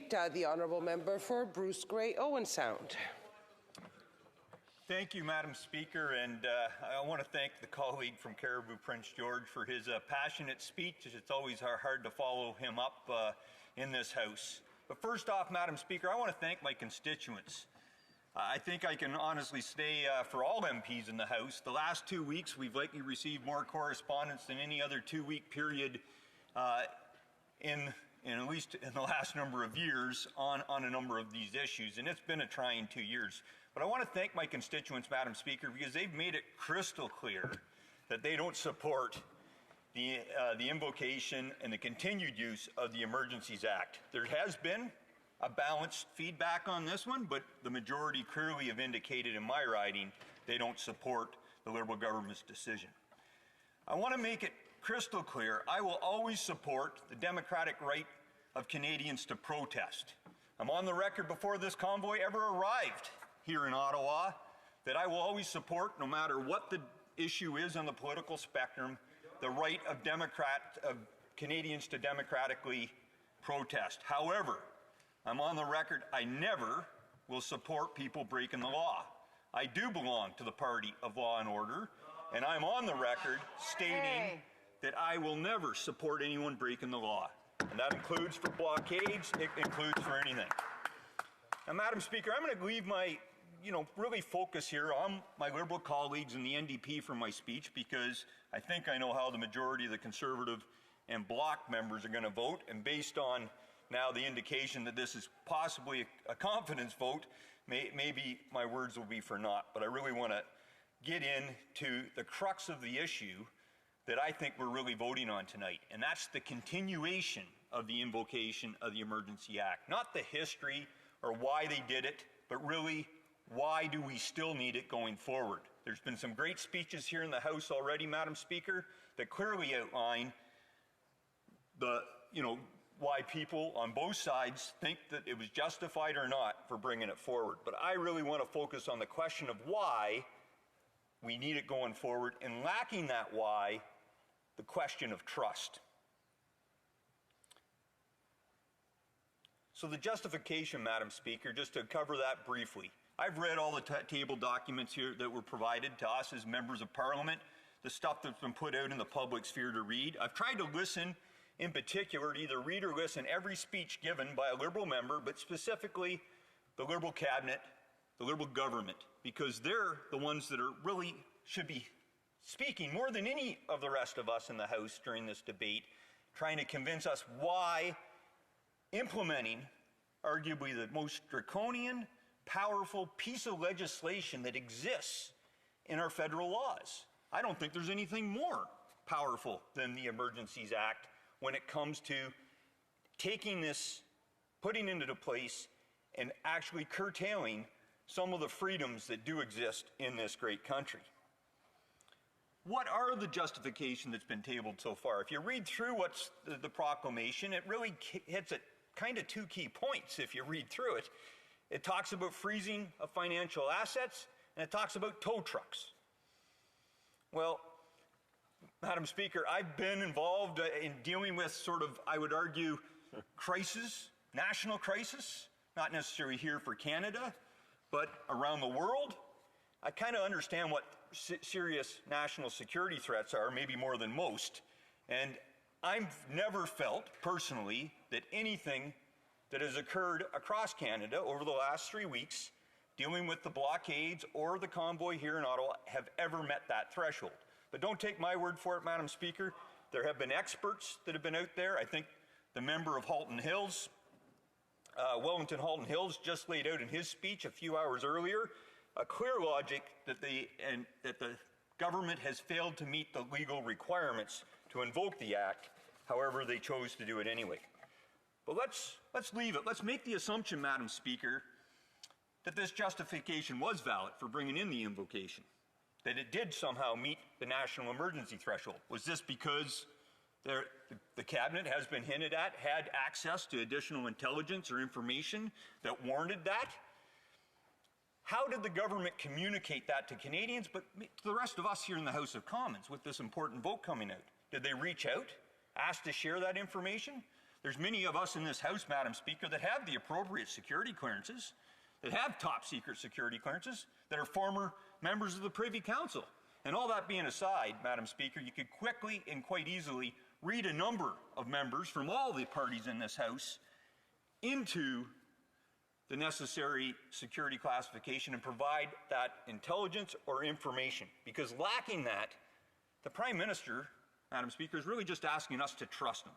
debate. The honourable member for Bruce Grey Owen Sound. Thank you, Madam Speaker, and I want to thank the colleague from Caribou Prince George for his passionate speech. It's always hard to follow him up in this House. But first off, Madam Speaker, I want to thank my constituents. I think I can honestly say for all MPs in the House, the last 2 weeks we've likely received more correspondence than any other 2-week period in at least in the last number of years on a number of these issues, and it's been a trying 2 years. But I want to thank my constituents, Madam Speaker, because they've made it crystal clear that they don't support the invocation and the continued use of the Emergencies Act. There has been a balanced feedback on this one, but the majority clearly have indicated in my riding they don't support the Liberal government's decision. I want to make it crystal clear, I will always support the democratic right of Canadians to protest. I'm on the record before this convoy ever arrived here in Ottawa that I will always support, no matter what the issue is on the political spectrum, the right of Canadians to democratically protest. However, I'm on the record, I never will support people breaking the law. I do belong to the party of law and order, and I'm on the record stating that I will never support anyone breaking the law. And that includes for blockades, it includes for anything. Now, Madam Speaker, I'm going to leave my, really focus here on my Liberal colleagues and the NDP for my speech, because I think I know how the majority of the Conservative and Bloc members are going to vote, and based on now the indication that this is possibly a confidence vote, maybe my words will be for naught. But I really want to get into the crux of the issue that I think we're really voting on tonight, and that's the continuation of the invocation of the Emergency Act. Not the history or why they did it, but really, why do we still need it going forward? There's been some great speeches here in the House already, Madam Speaker, that clearly outline the, why people on both sides think that it was justified or not for bringing it forward. But I really want to focus on the question of why we need it going forward, and lacking that why, the question of trust. So the justification, Madam Speaker, just to cover that briefly. I've read all the table documents here that were provided to us as members of Parliament, the stuff that's been put out in the public sphere to read. I've tried to listen, in particular, to either read or listen every speech given by a Liberal member, but specifically the Liberal Cabinet, the Liberal government, because they're the ones that are really should be speaking more than any of the rest of us in the House during this debate, trying to convince us why implementing arguably the most draconian, powerful piece of legislation that exists in our federal laws. I don't think there's anything more powerful than the Emergencies Act when it comes to taking this, putting it into place, and actually curtailing some of the freedoms that do exist in this great country. What are the justification that's been tabled so far? If you read through what's the proclamation, it really hits at kind of 2 key points if you read through it. It talks about freezing of financial assets, and it talks about tow trucks. Well, Madam Speaker, I've been involved in dealing with sort of, I would argue, crisis, national crisis, not necessarily here for Canada, but around the world. I kind of understand what serious national security threats are, maybe more than most, and I've never felt personally that anything that has occurred across Canada over the last 3 weeks dealing with the blockades or the convoy here in Ottawa have ever met that threshold. But don't take my word for it, Madam Speaker. There have been experts that have been out there. I think the member of Halton Hills, Wellington Halton Hills, just laid out in his speech a few hours earlier a clear logic that the government has failed to meet the legal requirements to invoke the Act. However, they chose to do it anyway. But let's leave it. Let's make the assumption, Madam Speaker, that this justification was valid for bringing in the invocation, that it did somehow meet the national emergency threshold. Was this because the Cabinet has been hinted at had access to additional intelligence or information that warranted that? How did the government communicate that to Canadians, but to the rest of us here in the House of Commons with this important vote coming out? Did they reach out, ask to share that information? There's many of us in this House, Madam Speaker, that have the appropriate security clearances, that have top secret security clearances, that are former members of the Privy Council. And all that being aside, Madam Speaker, you could quickly and quite easily read a number of members from all the parties in this House into the necessary security classification and provide that intelligence or information. Because lacking that, the Prime Minister, Madam Speaker, is really just asking us to trust him.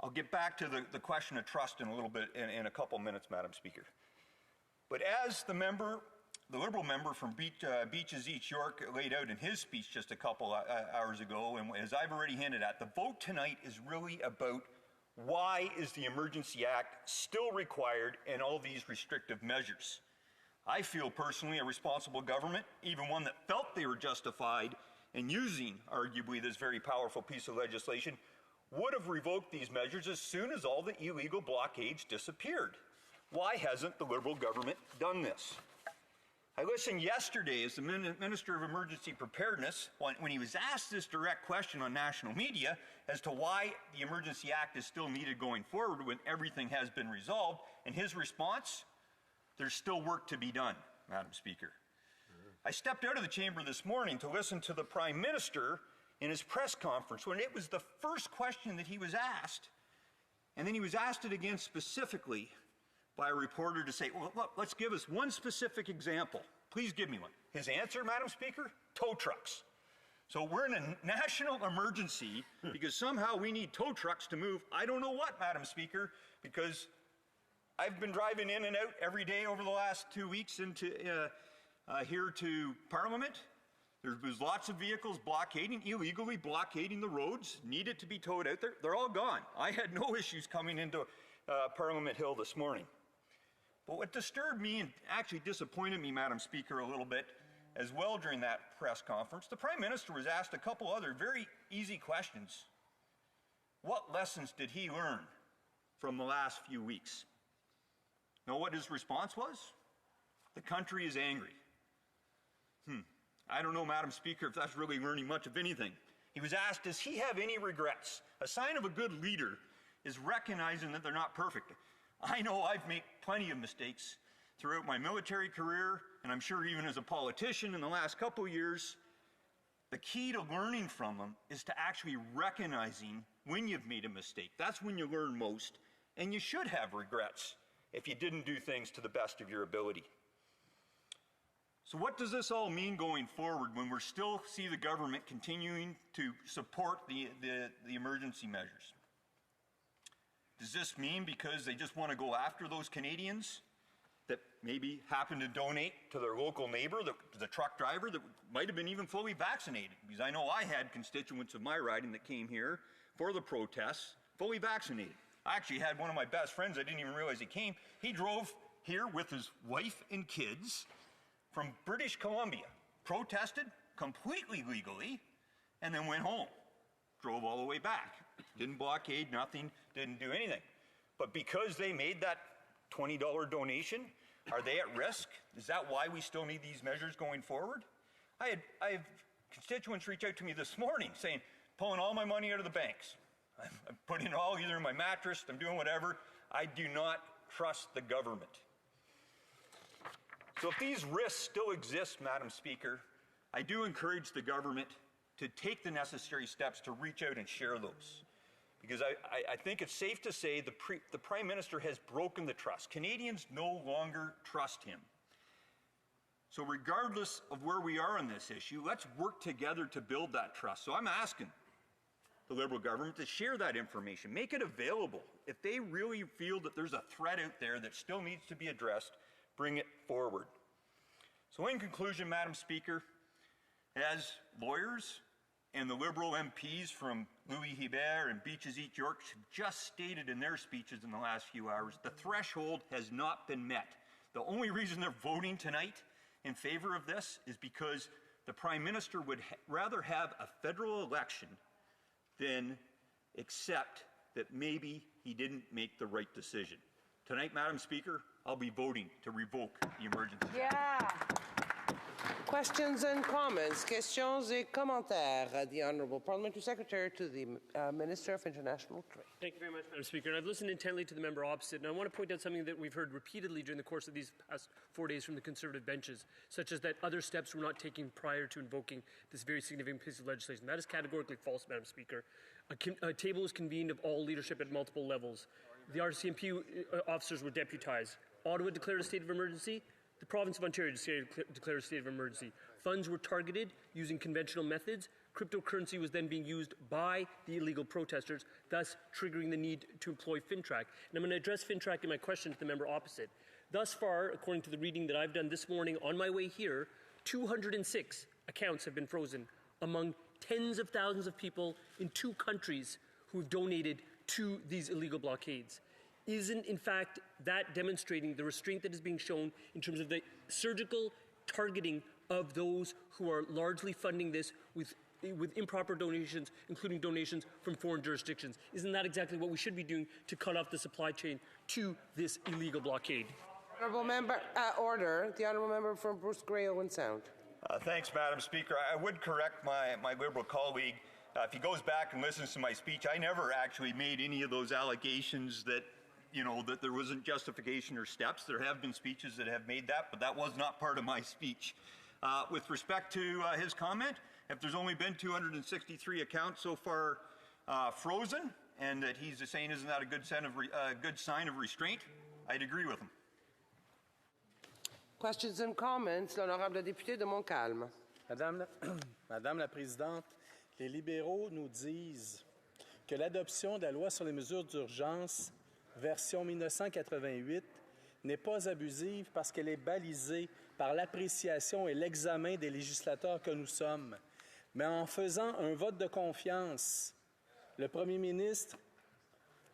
I'll get back to the question of trust in a little bit, in a couple minutes, Madam Speaker. But as the Liberal member from Beaches East York laid out in his speech just a couple hours ago, and as I've already hinted at, the vote tonight is really about why is the Emergency Act still required and all these restrictive measures. I feel personally a responsible government, even one that felt they were justified in using arguably this very powerful piece of legislation, would have revoked these measures as soon as all the illegal blockades disappeared. Why hasn't the Liberal government done this? I listened yesterday as the Minister of Emergency Preparedness, when he was asked this direct question on national media as to why the Emergency Act is still needed going forward when everything has been resolved, and his response, there's still work to be done, Madam Speaker. I stepped out of the chamber this morning to listen to the Prime Minister in his press conference when it was the first question that he was asked, and then he was asked it again specifically by a reporter to say, well, let's give us one specific example. Please give me one. His answer, Madam Speaker, tow trucks. So we're in a national emergency because somehow we need tow trucks to move. I don't know what, Madam Speaker, because I've been driving in and out every day over the last 2 weeks into here to Parliament. There was lots of vehicles illegally blockading the roads, needed to be towed out there. They're all gone. I had no issues coming into Parliament Hill this morning. But what disturbed me and actually disappointed me, Madam Speaker, a little bit as well during that press conference, the Prime Minister was asked a couple other very easy questions. What lessons did he learn from the last few weeks? Know what his response was? The country is angry. I don't know, Madam Speaker, if that's really learning much of anything. He was asked, does he have any regrets? A sign of a good leader is recognizing that they're not perfect. I know I've made plenty of mistakes throughout my military career, and I'm sure even as a politician in the last couple of years. The key to learning from them is to actually recognizing when you've made a mistake. That's when you learn most, and you should have regrets if you didn't do things to the best of your ability. So what does this all mean going forward when we still see the government continuing to support the emergency measures? Does this mean because they just want to go after those Canadians that maybe happen to donate to their local neighbor, the truck driver that might have been even fully vaccinated? Because I know I had constituents of my riding that came here for the protests, fully vaccinated. I actually had one of my best friends, I didn't even realize he came. He drove here with his wife and kids from British Columbia, protested completely legally, and then went home. Drove all the way back. Didn't blockade, nothing, didn't do anything. But because they made that $20 donation, are they at risk? Is that why we still need these measures going forward? I have constituents reach out to me this morning saying, pulling all my money out of the banks. I'm putting it all either in my mattress, I'm doing whatever. I do not trust the government. So if these risks still exist, Madam Speaker, I do encourage the government to take the necessary steps to reach out and share those. Because I think it's safe to say the Prime Minister has broken the trust. Canadians no longer trust him. So regardless of where we are on this issue, let's work together to build that trust. So I'm asking the Liberal government to share that information, make it available. If they really feel that there's a threat out there that still needs to be addressed, bring it forward. So in conclusion, Madam Speaker, as lawyers and the Liberal MPs from Louis-Hébert and Beaches East York have just stated in their speeches in the last few hours, the threshold has not been met. The only reason they're voting tonight in favor of this is because the Prime Minister would rather have a federal election than accept that maybe he didn't make the right decision. Tonight, Madam Speaker, I'll be voting to revoke the emergency. Yeah. Questions and comments, questions et commentaires. The Honourable Parliamentary Secretary to the Minister of International Trade. Thank you very much, Madam Speaker. And I've listened intently to the member opposite, and I want to point out something that we've heard repeatedly during the course of these past 4 days from the Conservative benches, such as that other steps were not taken prior to invoking this very significant piece of legislation. That is categorically false, Madam Speaker. A table was convened of all leadership at multiple levels. The RCMP officers were deputized. Ottawa declared a state of emergency. The province of Ontario declared a state of emergency. Funds were targeted using conventional methods. Cryptocurrency was then being used by the illegal protesters, thus triggering the need to employ FinTrack. And I'm going to address FinTrack in my question to the member opposite. Thus far, according to the reading that I've done this morning on my way here, 206 accounts have been frozen among tens of thousands of people in 2 countries who have donated to these illegal blockades. Isn't, in fact, that demonstrating the restraint that is being shown in terms of the surgical targeting of those who are largely funding this with improper donations, including donations from foreign jurisdictions? Isn't that exactly what we should be doing to cut off the supply chain to this illegal blockade? Honourable Member, order. The Honourable Member from Bruce Grey, Owen Sound. Thanks, Madam Speaker. I would correct my Liberal colleague. If he goes back and listens to my speech, I never actually made any of those allegations that that there wasn't justification or steps. There have been speeches that have made that, but that was not part of my speech. With respect to his comment, if there's only been 263 accounts so far frozen, and that he's saying isn't that a good sign of restraint, I'd agree with him. Questions and comments. L'honorable député de Montcalm. Madame la Présidente, les libéraux nous disent que l'adoption de la loi sur les mesures d'urgence version 1988 n'est pas abusive parce qu'elle est balisée par l'appréciation et l'examen des législateurs que nous sommes. Mais en faisant un vote de confiance, le Premier ministre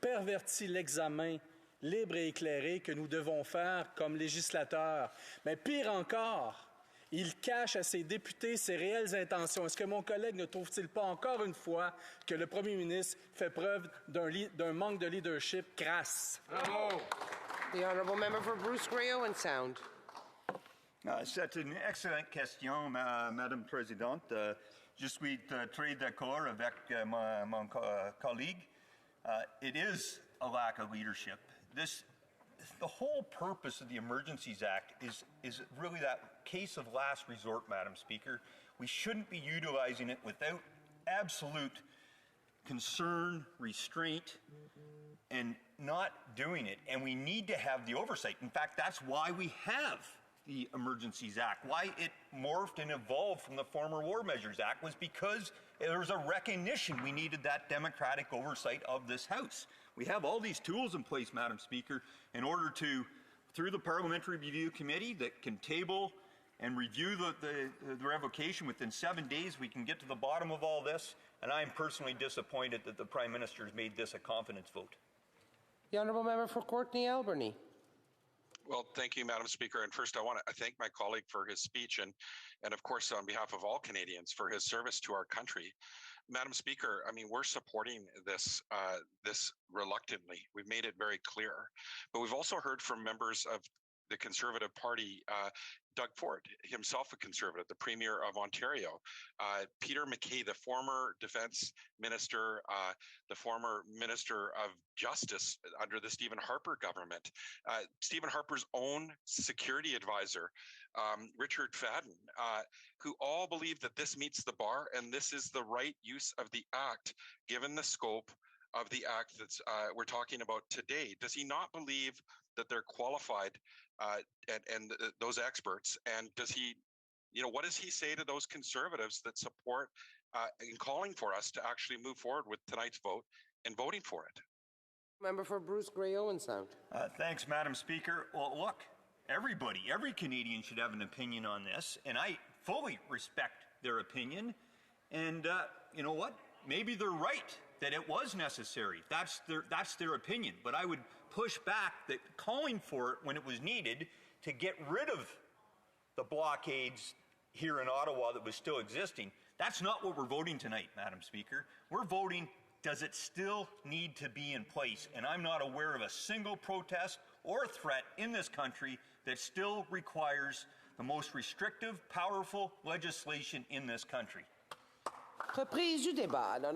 pervertit l'examen libre et éclairé que nous devons faire comme législateurs. Mais pire encore, il cache à ses députés ses réelles intentions. Est-ce que mon collègue ne trouve-t-il pas encore une fois que le Premier ministre fait preuve d'un manque de leadership crasse? Bravo. The Honourable Member for Bruce Grey, Owen Sound. C'est une excellente question, Madame Présidente. Je suis très d'accord avec mon colleague. It is a lack of leadership. The whole purpose of the Emergencies Act is really that case of last resort, Madam Speaker. We shouldn't be utilizing it without absolute concern, restraint, and not doing it. And we need to have the oversight. In fact, that's why we have the Emergencies Act. Why it morphed and evolved from the former War Measures Act was because there was a recognition we needed that democratic oversight of this House. We have all these tools in place, Madam Speaker, in order to, through the Parliamentary Review Committee that can table and review the revocation within 7 days, we can get to the bottom of all this. And I am personally disappointed that the Prime Minister has made this a confidence vote. The Honourable Member for Courtenay Albany. Well, thank you, Madam Speaker. And first, I want to thank my colleague for his speech and of course, on behalf of all Canadians, for his service to our country. Madam Speaker, I mean, we're supporting this reluctantly. We've made it very clear. But we've also heard from members of the Conservative Party, Doug Ford, himself a Conservative, the Premier of Ontario, Peter MacKay, the former Defence Minister, the former Minister of Justice under the Stephen Harper government, Stephen Harper's own security advisor, Richard Fadden, who all believe that this meets the bar and this is the right use of the Act, given the scope of the Act that we're talking about today. Does he not believe that they're qualified and those experts? And does he, what does he say to those Conservatives that support in calling for us to actually move forward with tonight's vote and voting for it? Member for Bruce Grey, Owen Sound. Thanks, Madam Speaker. Well, look, every Canadian should have an opinion on this, and I fully respect their opinion. And you know what? Maybe they're right that it was necessary. That's their opinion. But I would push back that calling for it when it was needed to get rid of the blockades here in Ottawa that was still existing, that's not what we're voting tonight, Madam Speaker. We're voting, does it still need to be in place? And I'm not aware of a single protest or threat in this country that still requires the most restrictive, powerful legislation in this country. Reprise du débat.